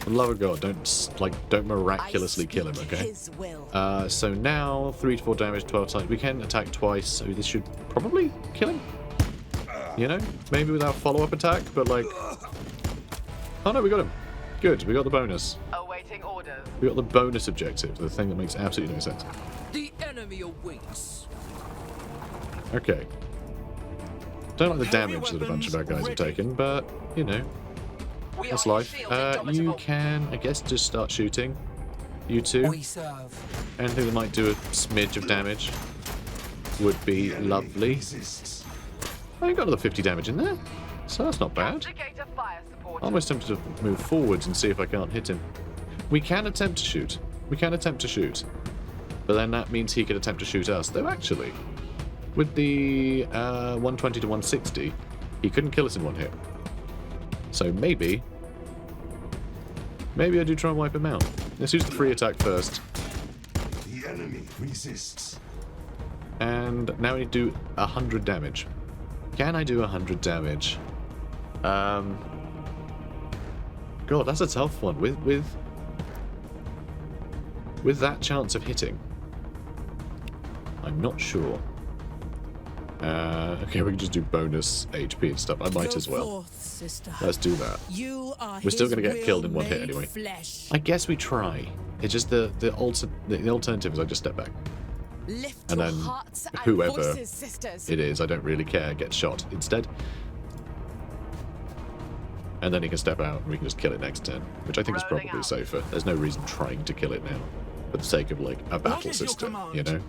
For the love of God, don't miraculously kill him, okay? His will. So now 3 to 4 damage, 12 times. We can attack twice, so this should probably kill him. You know, maybe without follow-up attack, but like. Oh no, we got him. Good, we got the bonus. Awaiting Awaiting orders. We got the bonus objective, the thing that makes absolutely no sense. The enemy awaits. Okay. Don't like the Heavy damage that a bunch of our guys have weapons taken, but, you know, We that's are your life. shield You indomitable. can, I guess, just start shooting. You two. We serve. Anything that might do a smidge of damage would be The enemy lovely. resists. I got another 50 damage in there, so that's not bad. Indicator fire support. Almost tempted to move forwards and see if I can't hit him. We can attempt to shoot. We can attempt to shoot. But then that means he could attempt to shoot us. Though actually, with the 120 to 160, he couldn't kill us in one hit. So maybe I do try and wipe him out. Let's use the free attack first. The enemy resists. And now we need to do 100 damage. Can I do 100 damage? God, that's a tough one. With that chance of hitting, I'm not sure. Okay, we can just do bonus HP and stuff. I might as well. Let's do that. We're still going to get killed in one hit anyway. I guess we try. It's just the alternative is I just step back. Lift And your then hearts and whoever voices, sisters. It is, I don't really care, gets shot instead. And then he can step out and we can just kill it next turn, which I think is Rolling probably out. safer. There's no reason trying to kill it now, for the sake of like a battle is your sister, command? you know?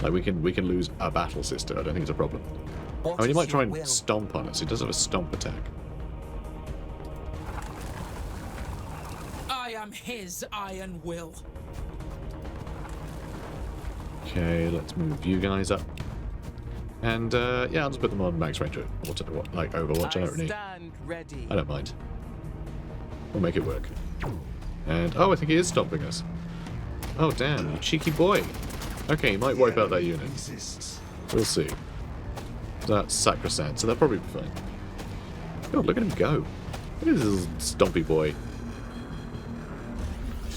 Like we can lose a battle sister. I don't think it's a problem. I mean, he might try and stomp on us. He does have a stomp attack. I am his iron will. Okay, let's move you guys up. And yeah, I'll just put them on max range, like Overwatch. I don't really. Stand ready. I don't mind. We'll make it work. And oh, I think he is stomping us. Oh damn, you cheeky boy. Okay, he might wipe out that unit. Resists. We'll see. That's sacrosanct, so they'll probably be fine. God, look at him go. Look at this little stompy boy.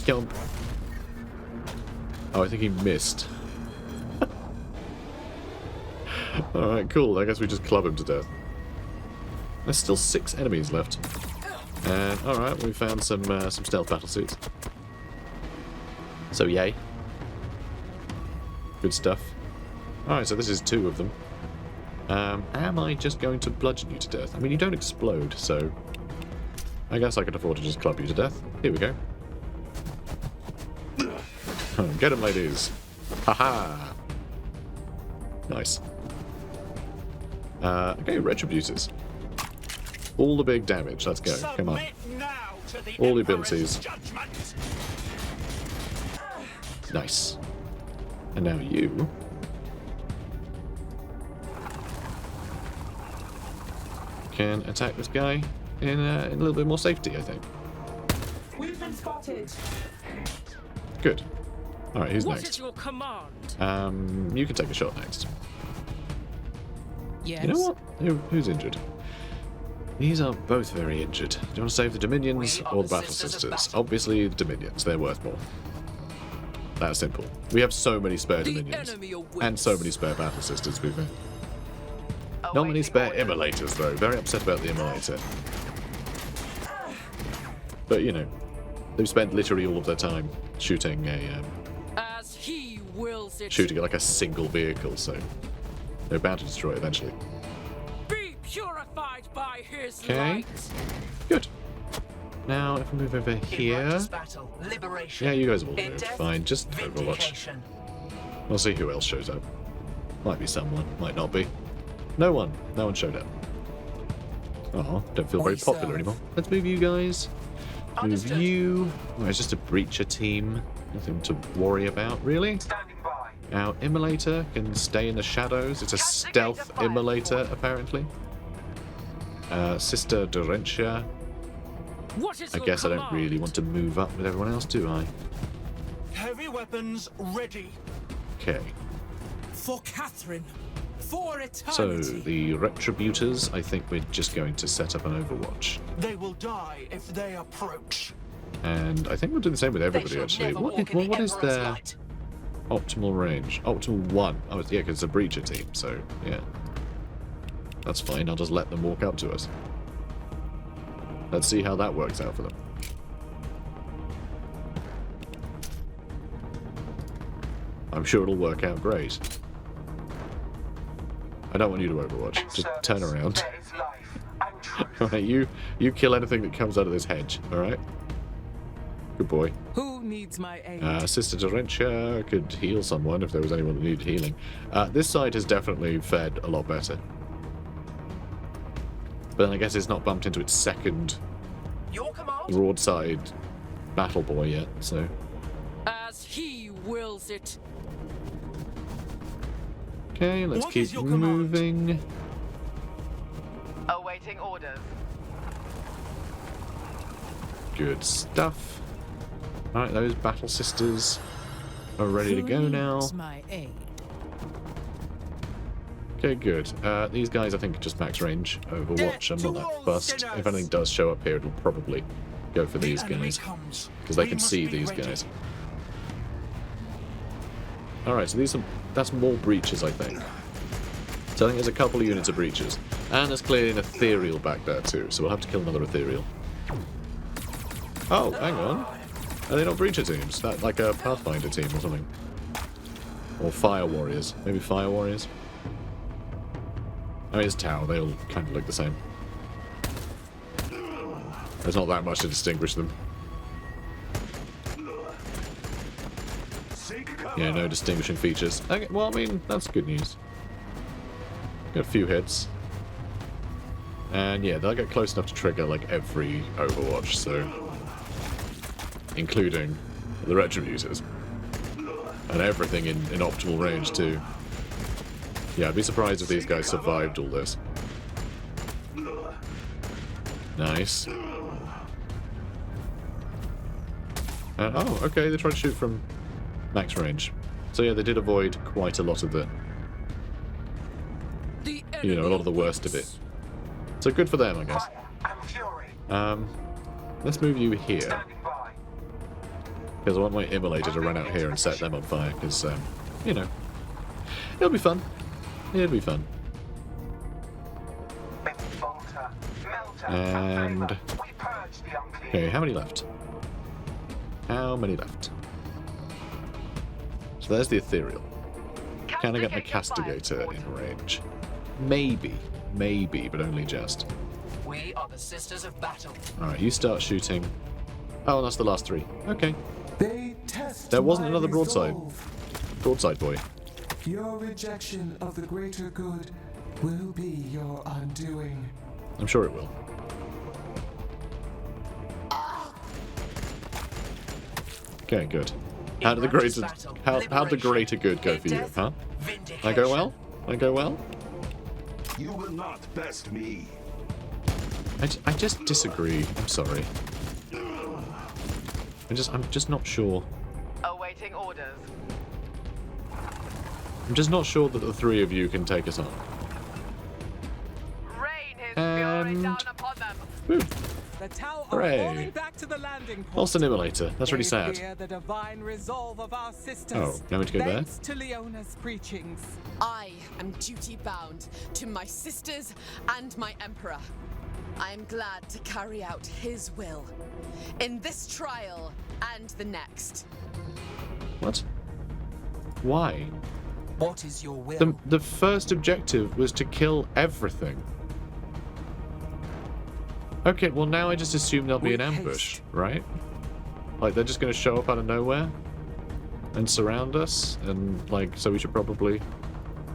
Jump. Oh, I think he missed. Alright, cool. I guess we just club him to death. There's still 6 enemies left. And alright, we found some stealth battle suits. So yay. Good stuff. Alright, so this is 2 of them. Am I just going to bludgeon you to death? I mean, you don't explode, so I guess I could afford to just club you to death. Here we go. Get him, ladies. Haha. Nice. Okay, Retributors. All the big damage. Let's go. Come on. Submit now to the All the Emperor's abilities. judgment. Nice. And now you. Can attack this guy in a little bit more safety, I think. We've been spotted. Good. Alright, who's What is next? your command? You can take a shot next. Yes. You know what? Who's injured? These are both very injured. Do you want to save the Dominions or the Battle Sisters? Obviously, the Dominions. They're worth more. That simple. We have so many spare The Dominions. enemy awaits. And so many spare Battle Sisters, to be fair. Not many Awaiting spare orders. Immolators, though. Very upset about the Immolator. But, you know, they've spent literally all of their time shooting As he wills it. shooting like a single vehicle, so they're bound to destroy it eventually. Be purified by his Okay. light. Good. Now, if we move over here... Battle, liberation. Yeah, you guys will In do death, fine. Just Overwatch. vindication. We'll see who else shows up. Might be someone, might not be. No one. No one showed up. Oh, don't feel very popular anymore. Let's move you guys. Move Understood. you. Oh, it's just a breacher team. Nothing to worry about, really. Standing by. Our Immolator can stay in the shadows. It's a stealth Immolator, apparently. Sister Dorentia. What is I your guess I don't command? really want to move up with everyone else, do I? Heavy weapons ready. Okay. For Catherine. For So, eternity. the Retributors, I think we're just going to set up an Overwatch. They will die if they approach. And I think we'll do the same with They everybody, shall actually. never What walk in the is Emperor's their light. optimal range? Optimal 1. Oh, yeah, because it's a breacher team, so, yeah. That's fine, I'll just let them walk up to us. Let's see how that works out for them. I'm sure it'll work out great. I don't want you to overwatch. Just turn around. There is life and truth. Alright, you kill anything that comes out of this hedge, alright? Good boy. Who needs my aid? Sister Dorentia could heal someone if there was anyone that needed healing. This side has definitely fared a lot better. But then I guess it's not bumped into its second Your command. broadside battle boy yet, so... As he wills it. Okay, let's What keep is your command? moving. Awaiting orders. Good stuff. Alright, those battle sisters are ready to go now. My aid. Okay, good. These guys, I think, are just max range Overwatch. I'm not that fussed. If anything does show up here, it'll probably go for these guys, because they can see these guys. Alright, so that's more breaches, I think. So I think there's a couple of units of breaches. And there's clearly an ethereal back there too, so we'll have to kill another ethereal. Oh, hang on. Are they not breacher teams? That like a Pathfinder team or something? Or fire warriors? Maybe fire warriors? I mean, it's Tau, they all kind of look the same. There's not that much to distinguish them. Seek cover. Yeah, no distinguishing features. Okay, well, I mean, that's good news. Got a few hits. And yeah, they'll get close enough to trigger like every Overwatch, so... including the Retributors. And everything in optimal range too. Yeah, I'd be surprised if these guys survived all this. Nice. Oh, okay, they tried to shoot from max range. So yeah, they did avoid quite a lot of the, you know, a lot of the worst of it. So good for them, I guess. Fire and fury. Let's move you here. Standing by. Because I want my immolator to run out here and set them on fire, because, you know, it'll be fun. It'll be fun. Falter, melter, And... favor. We purge the unclean. okay, how many left? How many left? So there's the ethereal. Can I get my castigator in range? Maybe. Maybe, but only just. We are the Sisters of Battle. Alright, you start shooting. Oh, that's the last three. Okay. They test There wasn't my another broadside. resolve. Broadside boy. Your rejection of the greater good will be your undoing. I'm sure it will. Okay, good. How did the greater how'd the greater good go for you, huh? I go well? I go well? You will not best me. I just disagree. I'm sorry. I'm just not sure. Awaiting orders. I'm just not sure that the three of you can take us on. Rain his And- fury down upon them. Woo. The Tau are Hooray. falling back to the landing point. Lost an immolator. That's really They sad. fear the divine resolve of our sisters. Oh, now we have to go there? Thanks to Leona's preachings. I am duty bound to my sisters and my emperor. I am glad to carry out his will in this trial and the next. What? Why? What is your will? The first objective was to kill everything. Okay, well now I just assume there'll be an With ambush, haste. right? Like they're just gonna show up out of nowhere and surround us, and like, so we should probably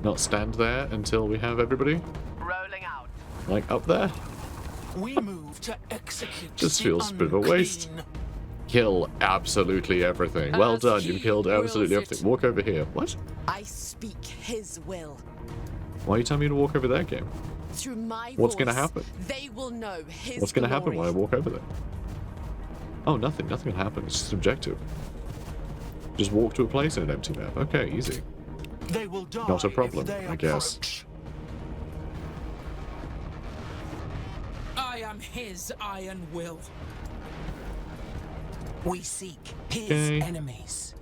not stand there until we have everybody, Rolling out. like, up there. We move to execute. Just the feels a bit of a waste. unclean. Kill absolutely everything. Well As done, he you've killed wills absolutely it. everything. Walk over here. What? I speak his will. Why are you telling me to walk over there, game? Through my What's voice, gonna happen? They will know his What's gonna happen glory. when I walk over there? Oh, nothing. Nothing will happen. It's just objective. Just walk to a place in an empty map. Okay, easy. They will die Not a if problem, they I guess. approach. I am his iron will. We seek his Okay. enemies.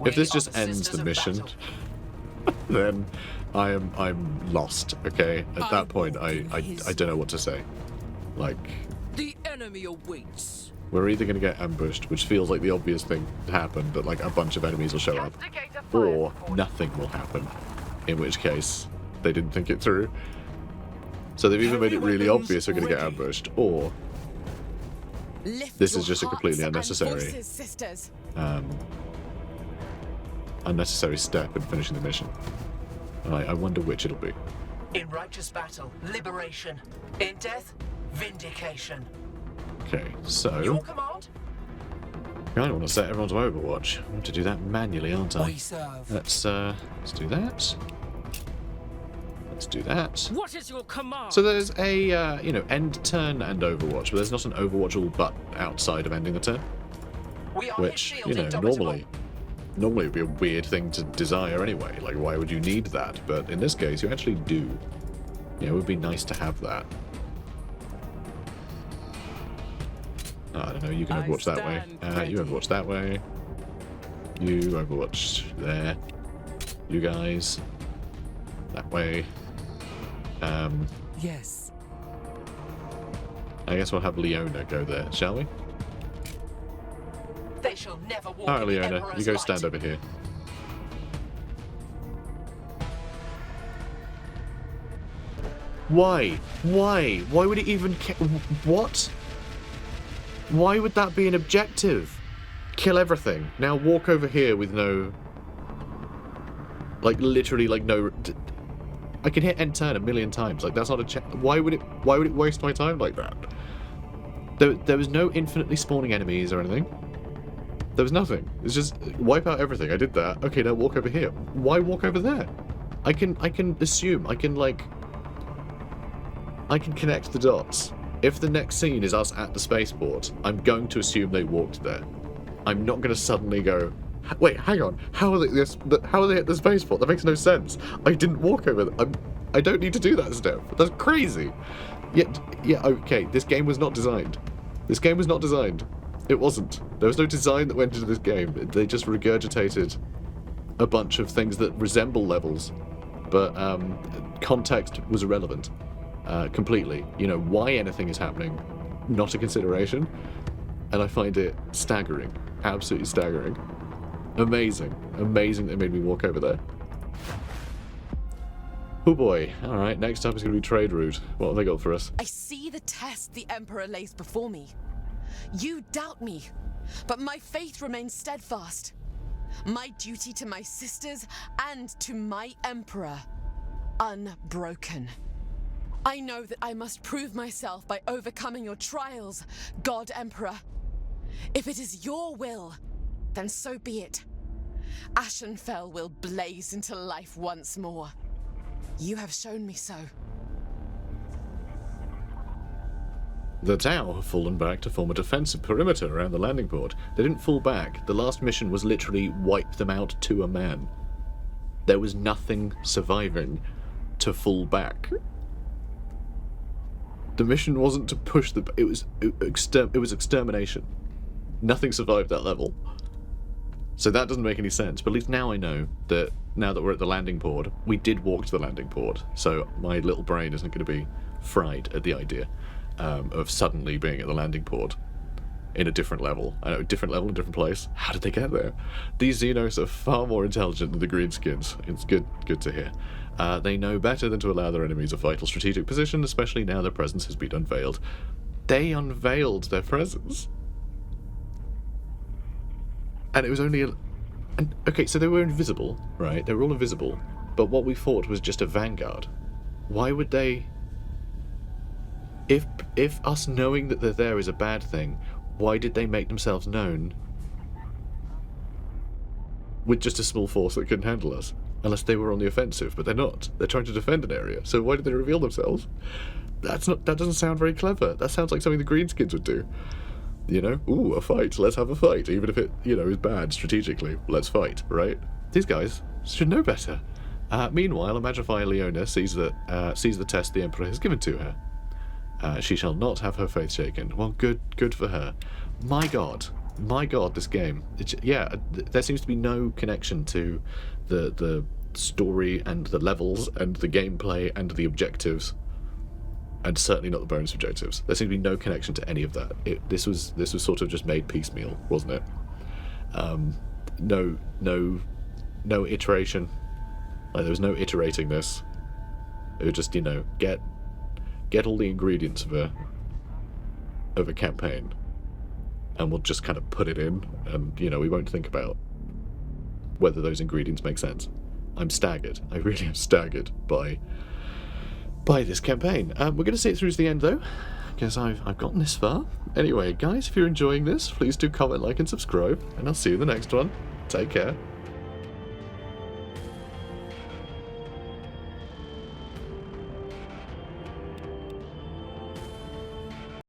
If this We are just the ends Sisters the of mission, Battle. then I'm lost. Okay, at that point, I don't know what to say. Like, The enemy awaits. We're either going to get ambushed, which feels like the obvious thing to happen, that like a bunch of enemies will show up, or nothing will happen, in which case they didn't think it through. So they've either made it really obvious we're going to get ambushed, or this is just a completely unnecessary unnecessary step in finishing the mission. I wonder which it'll be. In righteous battle, liberation. In death, vindication. Okay, so Your command? I don't want to set everyone to Overwatch. I want to do that manually, aren't I? We serve. Let's do that. Let's do that. What is your command? So there's a end turn and Overwatch, but there's not an Overwatchable but outside of ending the turn, We are which his shield, normally it'd be a weird thing to desire anyway. Like, why would you need that? But in this case, you actually do. Yeah, it would be nice to have that. I don't know. You can Overwatch that way. You Overwatch that way. You Overwatch there. You guys that way. Yes. I guess we'll have Leona go there, shall we? They shall never walk Alright, in the Leona, Emperor's you go light. stand over here. Why? Why? Why would it even what? Why would that be an objective? Kill everything. Now walk over here with no... Like, literally, like, no... I can hit end turn a million times. Like, that's not a check. Why would it waste my time like that? There was no infinitely spawning enemies or anything. There was nothing. It's just wipe out everything. I did that. Okay, now walk over here. Why walk over there? I can assume. I can connect the dots. If the next scene is us at the spaceport, I'm going to assume they walked there. I'm not going to suddenly go, wait, hang on. How are they at the spaceport? That makes no sense. I didn't walk over there. I don't need to do that step. That's crazy. Yeah, okay. This game was not designed. This game was not designed. It wasn't. There was no design that went into this game. They just regurgitated a bunch of things that resemble levels, but context was irrelevant completely. You know, why anything is happening, not a consideration, and I find it staggering. Absolutely staggering. Amazing. Amazing they made me walk over there. Oh boy. Alright, next up is going to be trade route. What have they got for us? I see the test the Emperor lays before me. You doubt me, but my faith remains steadfast. My duty to my sisters and to my Emperor, unbroken. I know that I must prove myself by overcoming your trials, God Emperor. If it is your will, then so be it. Ashenfell will blaze into life once more. You have shown me so. The Tau have fallen back to form a defensive perimeter around the landing port. They didn't fall back. The last mission was literally wipe them out to a man. There was nothing surviving to fall back. The mission wasn't to push the... It was extermination. Nothing survived that level. So that doesn't make any sense. But at least now I know that now that we're at the landing port, we did walk to the landing port. So my little brain isn't going to be fried at the idea of suddenly being at the landing port in a different level. I know, a different level, a different place. How did they get there? These Xenos are far more intelligent than the Greenskins. It's good to hear. They know better than to allow their enemies a vital strategic position, especially now their presence has been unveiled. They unveiled their presence. And it was only okay, so they were invisible, right? They were all invisible. But what we fought was just a vanguard. Why would they... If us knowing that they're there is a bad thing, why did they make themselves known with just a small force that couldn't handle us? Unless they were on the offensive, but they're not. They're trying to defend an area. So why did they reveal themselves? That doesn't sound very clever. That sounds like something the Greenskins would do. You know? Ooh, a fight. Let's have a fight. Even if it, is bad strategically. Let's fight, right? These guys should know better. Meanwhile, a Magify Leona sees the test the Emperor has given to her. She shall not have her faith shaken. Well, good for her. My God, this game. There seems to be no connection to the story and the levels and the gameplay and the objectives. and certainly not the bonus objectives. There seemed to be no connection to any of that. This was sort of just made piecemeal, wasn't it? No iteration. Like, there was no iterating this. It was just, you know, get all the ingredients of a campaign, and we'll just kind of put it in, and, you know, we won't think about whether those ingredients make sense. I'm staggered. I really am staggered by this campaign. We're going to see it through to the end, though, because I've gotten this far. Anyway, guys, if you're enjoying this, please do comment, like, and subscribe, and I'll see you in the next one. Take care.